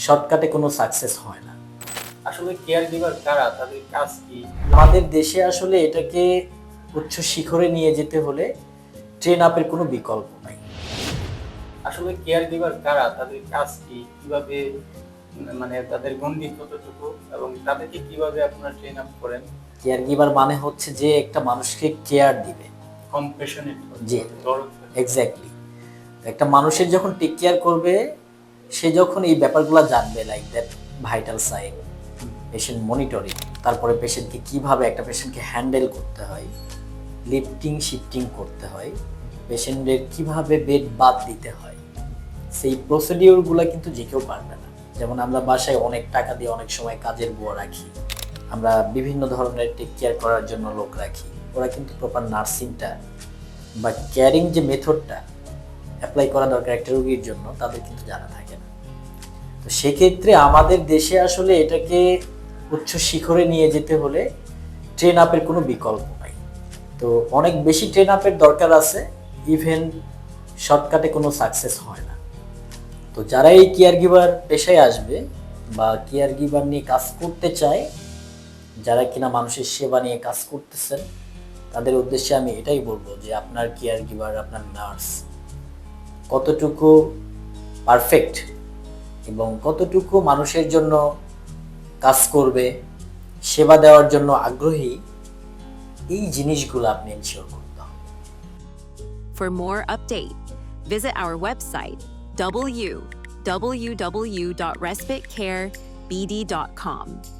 শর্টকাটে কোনো সাকসেস হয় না। আসলে কেয়ার গিভার কারা, তাদের কাজ কি? আমাদের দেশে আসলে এটাকে উচ্চ শিখরে নিয়ে যেতে হলে ট্রেন আপের কোনো বিকল্প নাই। আসলে কেয়ার গিভার কারা, তাদের কাজ কি, কিভাবে মানে তাদের গণ্ডি কতটুকু এবং তাদেরকে কিভাবে আপনারা ট্রেন আপ করেন? কেয়ার গিভার মানে হচ্ছে যে একটা মানুষকে কেয়ার দিবে। কম্প্যাশনেট জি, এক্স্যাক্টলি। একটা মানুষের যখন টেক কেয়ার করবে, সে যখন এই ব্যাপারগুলো জানবে, like that vital sign, patient monitoring, তারপরে পেশেন্টকে কিভাবে একটা পেশেন্টকে হ্যান্ডেল করতে হয়, লিফটিং শিফটিং করতে হয়, পেশেন্টের কিভাবে বেড বাদ দিতে হয়, সেই প্রসিডিওরগুলো কিন্তু যে কেউ পারবে না। যেমন আমরা বাসায় অনেক টাকা দিয়ে অনেক সময় কাজের বুয়া রাখি, আমরা বিভিন্ন ধরনের টেক কেয়ার করার জন্য লোক রাখি, ওরা কিন্তু প্রপার নার্সিংটা বা কেয়ারিং যে মেথডটা অ্যাপ্লাই করা দরকার একটা রোগীর জন্য, তাদের কিন্তু জানা থাকে না। তো সেক্ষেত্রে আমাদের দেশে আসলে এটাকে উচ্চ শিখরে নিয়ে যেতে হলে ট্রেন আপের কোনো বিকল্প নাই। তো অনেক বেশি ট্রেন আপের দরকার আছে, ইভেন শর্টকাটে কোনো সাকসেস হয় না। তো যারা এই কেয়ার গিভার পেশায় আসবে বা কেয়ার গিভার নিয়ে কাজ করতে চায়, যারা কিনা মানুষের সেবা নিয়ে কাজ করতেছেন, তাদের উদ্দেশ্যে আমি এটাই বলবো যে আপনার কেয়ার গিভার, আপনার নার্স কতটুকু পারফেক্ট এবং কতটুকু মানুষের জন্য কাজ করবে, সেবা দেওয়ার জন্য আগ্রহী, এই জিনিসগুলো আপনি এনশিওর করতে হবে। For more update, visit our website www.respitecarebd.com.